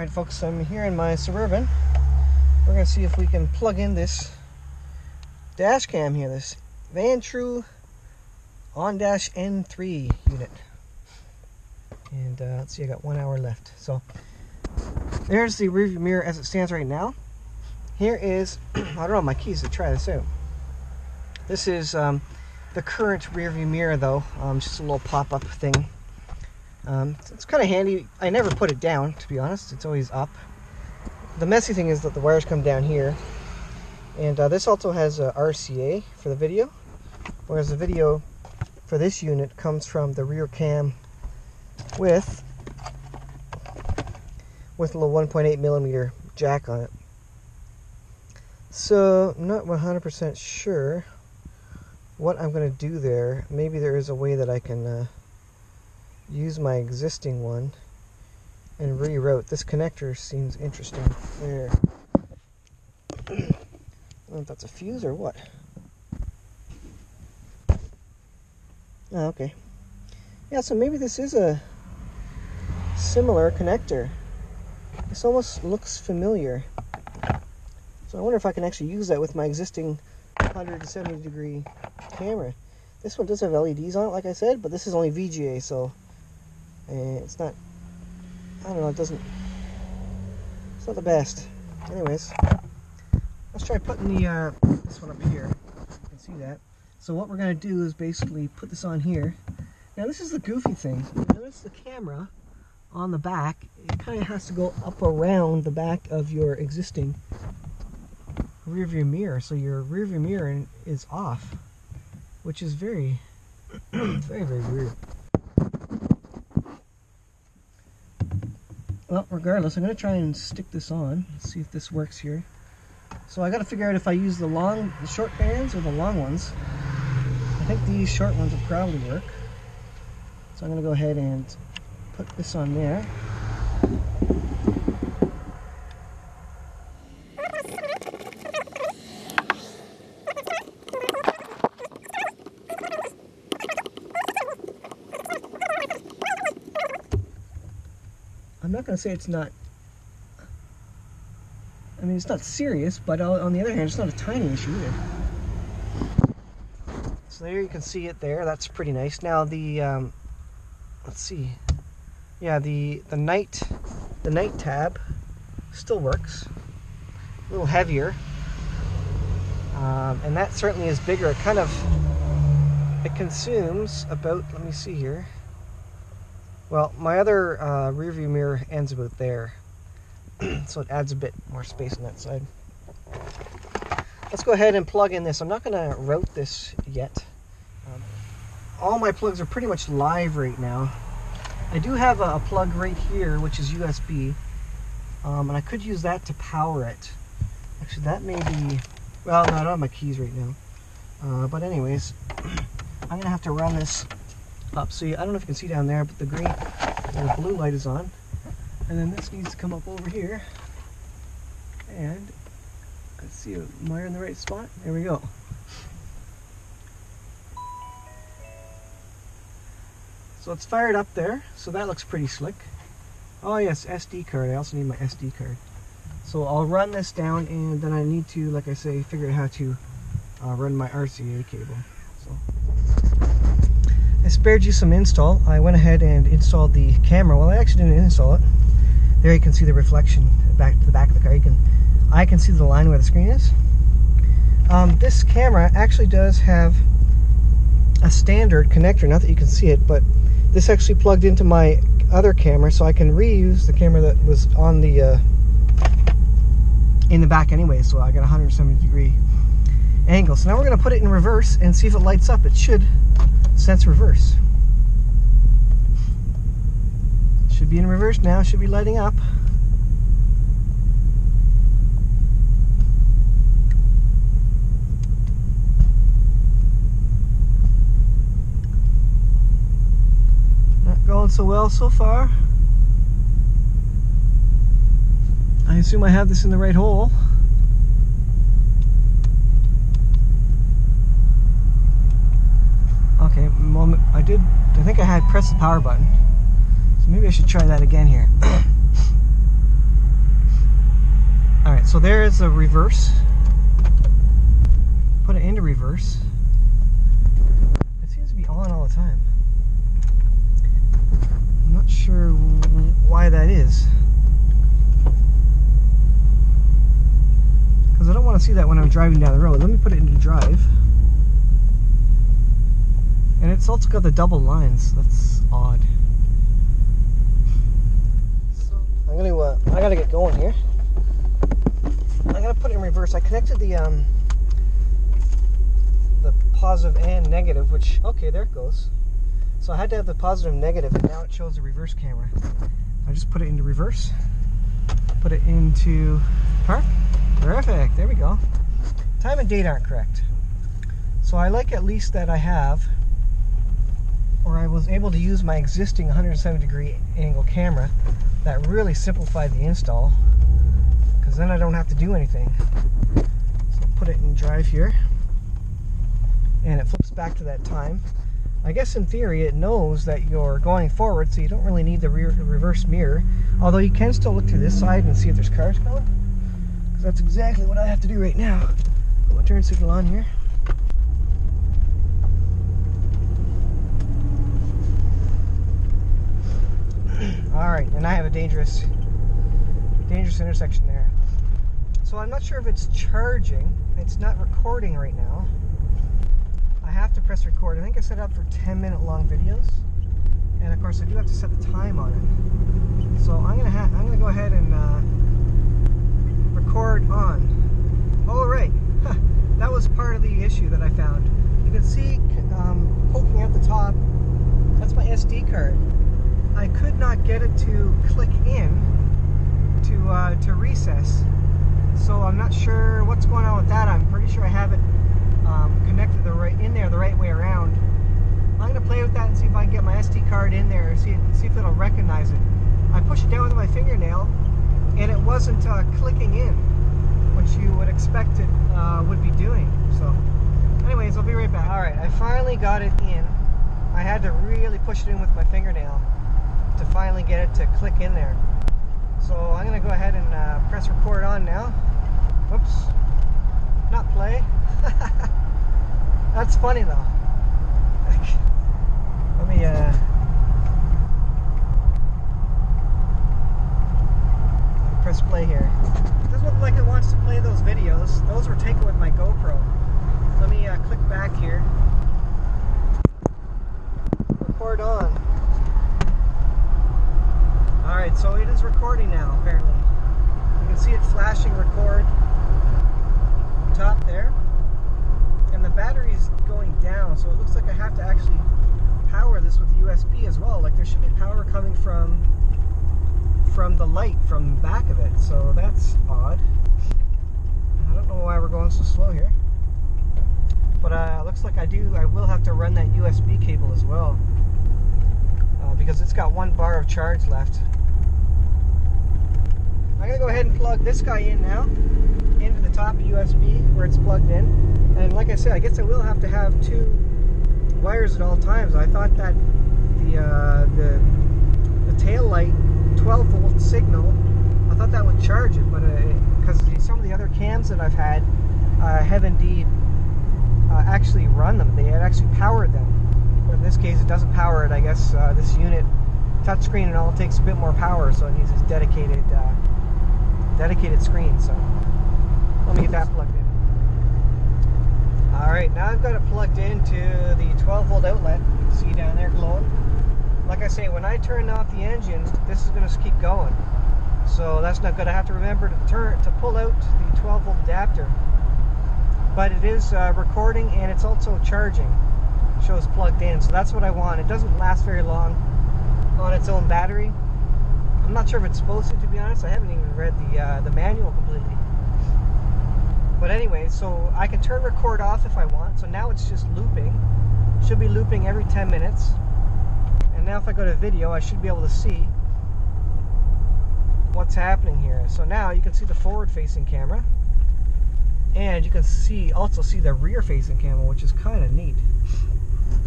Alright folks, I'm here in my Suburban. We're going to see if we can plug in this dash cam here, this VANTRUE on-dash N3 unit. And let's see, I got 1 hour left. So there's the rearview mirror as it stands right now. Here is, I don't know my keys to try this out. This is the current rearview mirror though, just a little pop-up thing. It's kind of handy. I never put it down, to be honest. It's always up. The messy thing is that the wires come down here. And this also has a RCA for the video, whereas the video for this unit comes from the rear cam with a little 1.8 millimeter jack on it. So I'm not 100% sure what I'm going to do there. Maybe there is a way that I can use my existing one and reroute. This connector seems interesting. There. I don't know if that's a fuse or what. Oh, okay. Yeah, so maybe this is a similar connector. This almost looks familiar. So I wonder if I can actually use that with my existing 170 degree camera. This one does have LEDs on it, like I said, but this is only VGA, so it's not, I don't know, it's not the best. Anyways, let's try putting the this one up here. You can see that. So what we're going to do is basically put this on here. Now this is the goofy thing. You notice the camera on the back, it kind of has to go up around the back of your existing rear view mirror. So your rear view mirror is off, which is very, very weird. Well, regardless, I'm going to try and stick this on. Let's see if this works here. So I got to figure out if I use the short bands or the long ones. I think these short ones will probably work. So I'm going to go ahead and put this on there. I'm not going to say it's not, I mean, it's not serious, but on the other hand, it's not a tiny issue either. So there you can see it there. That's pretty nice. Now the, let's see. Yeah, the night tab still works. A little heavier. And that certainly is bigger. It consumes about, let me see here. Well, my other rear view mirror ends about there, so it adds a bit more space on that side. Let's go ahead and plug in this. I'm not going to route this yet. All my plugs are pretty much live right now. I do have a plug right here, which is USB, and I could use that to power it. Actually, that may be, well, no, I don't have my keys right now. But anyways, I'm going to have to run this up. So I don't know if you can see down there, but the green or the blue light is on, and then this needs to come up over here, and let's see, am I in the right spot? There we go. So it's fired up there, so that looks pretty slick. Oh yes, SD card. I also need my SD card. So I'll run this down, and then I need to, like I say, figure out how to run my RCA cable. So I spared you some install. I went ahead and installed the camera. Well, I actually didn't install it. There you can see the reflection back to the back of the car. I can see the line where the screen is. This camera actually does have a standard connector. Not that you can see it, but this actually plugged into my other camera, so I can reuse the camera that was on the in the back anyway. So I got a 170 degree angle. So now we're going to put it in reverse and see if it lights up. It should sense reverse. Should be in reverse now, should be lighting up. Not going so well so far. I assume I have this in the right hole. Okay, well, I think I had pressed the power button. So maybe I should try that again here. Alright, so there is a reverse. Put it into reverse. It seems to be on all the time. I'm not sure why that is. Because I don't want to see that when I'm driving down the road. Let me put it into drive. And it's also got the double lines. That's odd. So I'm gonna I gotta get going here. I'm gonna put it in reverse. I connected the positive and negative, which, okay, there it goes. So I had to have the positive and negative, and now it shows the reverse camera. I just put it into reverse. Put it into park. Perfect. There we go. Time and date aren't correct. So I like at least that I have, or I was able to use my existing 170-degree angle camera. That really simplified the install, because then I don't have to do anything. So put it in drive here, and it flips back to that time. I guess in theory it knows that you're going forward, so you don't really need the reverse mirror, although you can still look through this side and see if there's cars coming, because that's exactly what I have to do right now. Put my turn signal on here. Alright, and I have a dangerous intersection there. So I'm not sure if it's charging. It's not recording right now. I have to press record. I think I set it up for 10-minute long videos. And of course I do have to set the time on it. So I'm gonna go ahead and record on. Oh right, that was part of the issue that I found. You can see poking out the top, that's my SD card. I could not get it to click in to recess, so I'm not sure what's going on with that. I'm pretty sure I have it connected the right way around. I'm going to play with that and see if I can get my SD card in there and see if it'll recognize it. I pushed it down with my fingernail and it wasn't clicking in, which you would expect it would be doing. So anyways, I'll be right back. Alright, I finally got it in. I had to really push it in with my fingernail to finally get it to click in there. So I'm going to go ahead and press record on now. Whoops. Not play. That's funny though. Let me press play here. It doesn't look like it wants to play those videos. Those were taken with my GoPro. Let me click back here. Record on. Alright, so it is recording now, apparently. You can see it flashing record top there. And the battery's going down, so it looks like I have to actually power this with USB as well. Like there should be power coming from the light from the back of it, so that's odd. I don't know why we're going so slow here. But it looks like I will have to run that USB cable as well. Because it's got 1 bar of charge left. I'm going to go ahead and plug this guy in now into the top USB where it's plugged in. And like I said, I guess I will have to have 2 wires at all times. I thought that the tail light 12-volt signal, I thought that would charge it, but because some of the other cams that I've had have indeed actually run them. They had actually powered them. But in this case, it doesn't power it. I guess this unit, touchscreen and all, takes a bit more power, so it needs its dedicated screen. So let me get that plugged in. Alright, now I've got it plugged into the 12-volt outlet. You can see down there glowing. Like I say, when I turn off the engine, this is going to keep going. So that's not good. I have to remember to pull out the 12-volt adapter. But it is recording and it's also charging. It shows plugged in, so that's what I want. It doesn't last very long on its own battery. I'm not sure if it's supposed to be honest. I haven't even read the manual completely. But anyway, so I can turn record off if I want. So now it's just looping. Should be looping every 10 minutes. And now if I go to video, I should be able to see what's happening here. So now you can see the forward-facing camera. And you can also see the rear-facing camera, which is kind of neat.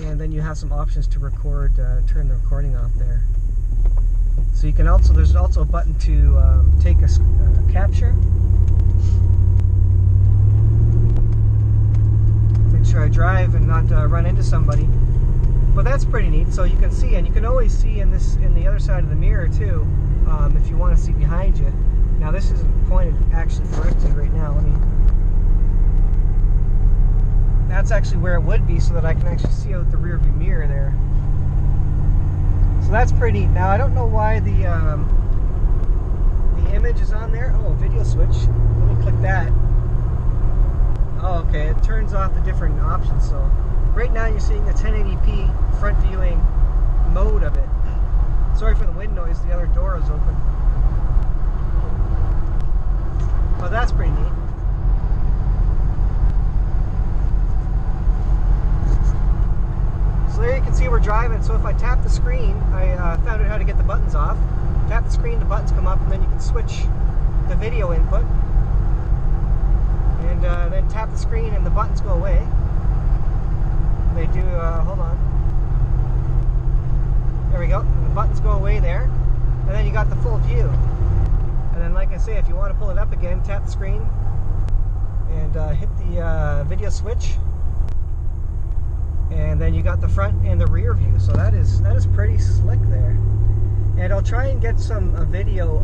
And then you have some options to record, turn the recording off there. So you can there's also a button to take a capture. I drive and not run into somebody. But that's pretty neat. So you can see, and you can always see in the other side of the mirror too, if you want to see behind you. Now this isn't pointed actually correctly right now. That's actually where it would be, so that I can actually see out the rear view mirror there. So that's pretty neat. Now I don't know why the image is on there. Oh, video switch. Let me click that. Oh, okay. It turns off the different options. So right now you're seeing the 1080p front viewing mode of it. Sorry for the wind noise. The other door is open. Well, that's pretty neat. So there you can see we're driving. So if I tap the screen, I found out how to get the buttons off. Tap the screen, the buttons come up, and then you can switch the video input. And then tap the screen and the buttons go away. They do, hold on. There we go. The buttons go away there. And then you got the full view. And then, like I say, if you want to pull it up again, tap the screen and hit the video switch. And then you got the front and the rear view. So that is pretty slick there. And I'll try and get some video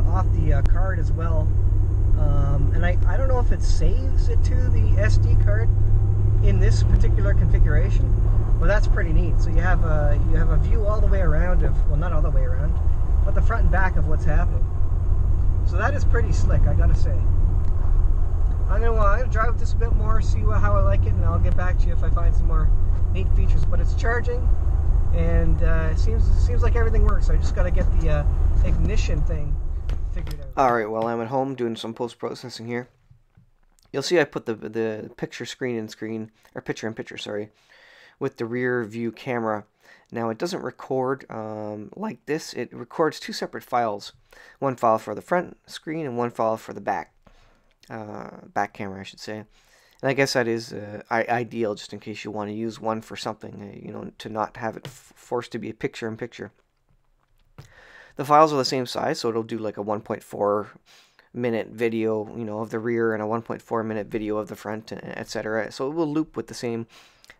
off the card as well. And I don't know if it saves it to the SD card in this particular configuration, but that's pretty neat. So you have a view all the way around of, well, not all the way around, but the front and back of what's happening. So that is pretty slick, I gotta say. I'm gonna drive with this a bit more, see how I like it, and I'll get back to you if I find some more neat features. But it's charging, and it seems like everything works. So I just gotta get the ignition thing figured out. Alright, well, I'm at home doing some post-processing here. You'll see I put the picture in picture, sorry, with the rear view camera. Now it doesn't record like this. It records two separate files. One file for the front screen and one file for the back camera, I should say. And I guess that is ideal, just in case you want to use one for something, you know, to not have it forced to be a picture-in-picture. The files are the same size, so it'll do like a 1.4 minute video, you know, of the rear and a 1.4 minute video of the front, etc. So it will loop with the same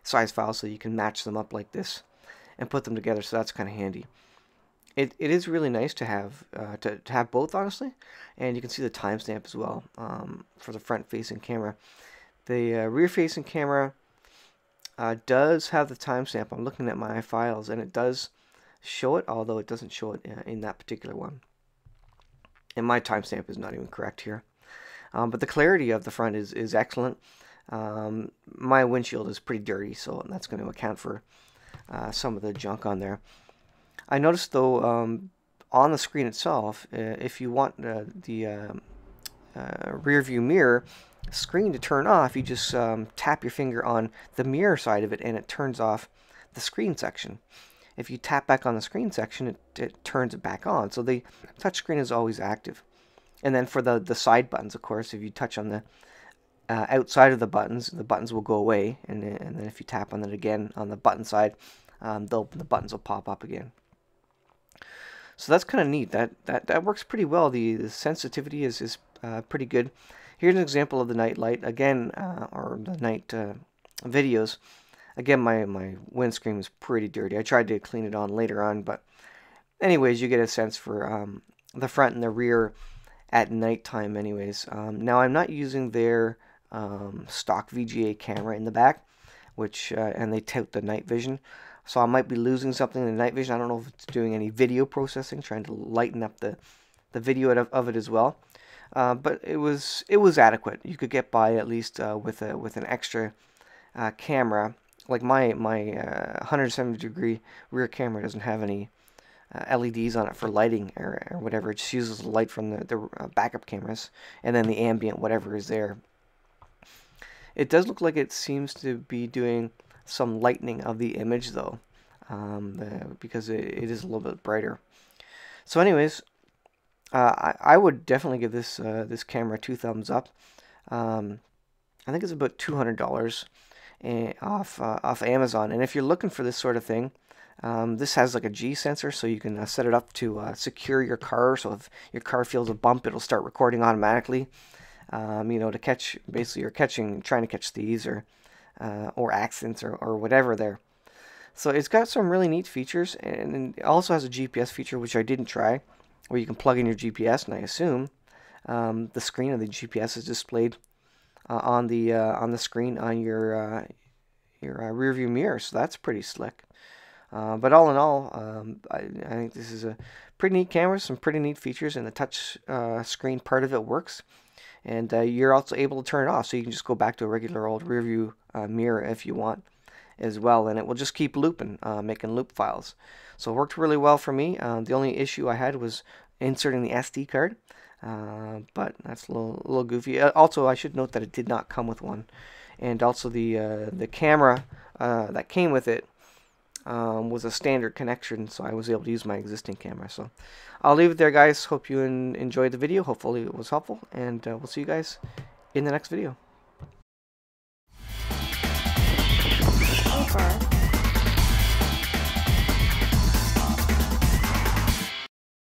size files, so you can match them up like this and put them together. So that's kind of handy. It is really nice to have both, honestly, and you can see the timestamp as well for the front-facing camera. The rear-facing camera does have the timestamp. I'm looking at my files, and it does show it, although it doesn't show it in that particular one. And my timestamp is not even correct here. But the clarity of the front is excellent. My windshield is pretty dirty, so that's going to account for some of the junk on there. I noticed, though, on the screen itself, if you want the rear view mirror screen to turn off, you just tap your finger on the mirror side of it, and it turns off the screen section. If you tap back on the screen section, it turns it back on. So the touchscreen is always active. And then for the side buttons, of course, if you touch on the outside of the buttons will go away. And then if you tap on it again on the button side, the buttons will pop up again. So that's kind of neat. That works pretty well. The sensitivity is pretty good. Here's an example of the night light again, or the night videos. Again, my windscreen was pretty dirty. I tried to clean it on later on, but anyways, you get a sense for the front and the rear at nighttime. Anyways, now I'm not using their stock VGA camera in the back, which and they tout the night vision. So I might be losing something in the night vision. I don't know if it's doing any video processing, trying to lighten up the video of it as well. But it was adequate. You could get by at least with an extra camera. Like my 170-degree rear camera doesn't have any LEDs on it for lighting or whatever. It just uses the light from the backup cameras and then the ambient whatever is there. It does look like it seems to be doing some lightening of the image though, because it is a little bit brighter. So anyways, I would definitely give this this camera 2 thumbs up. I think it's about $200 off Amazon, and if you're looking for this sort of thing, this has like a G sensor, so you can set it up to secure your car. So if your car feels a bump, it'll start recording automatically. You know, to catch, basically you're trying to catch thieves or or accidents or whatever there. So it's got some really neat features, and it also has a GPS feature, which I didn't try, where you can plug in your GPS, and I assume the screen of the GPS is displayed on the screen on your rear view mirror. So that's pretty slick. But all in all, I think this is a pretty neat camera, some pretty neat features, and the touch screen part of it works. And you're also able to turn it off, so you can just go back to a regular old rear view mirror if you want as well, and it will just keep looping, making loop files. So it worked really well for me. The only issue I had was inserting the SD card, but that's a little goofy. Also, I should note that it did not come with one, and also the camera that came with it was a standard connection, so I was able to use my existing camera. So I'll leave it there, guys. Hope you enjoyed the video. Hopefully it was helpful, and we'll see you guys in the next video.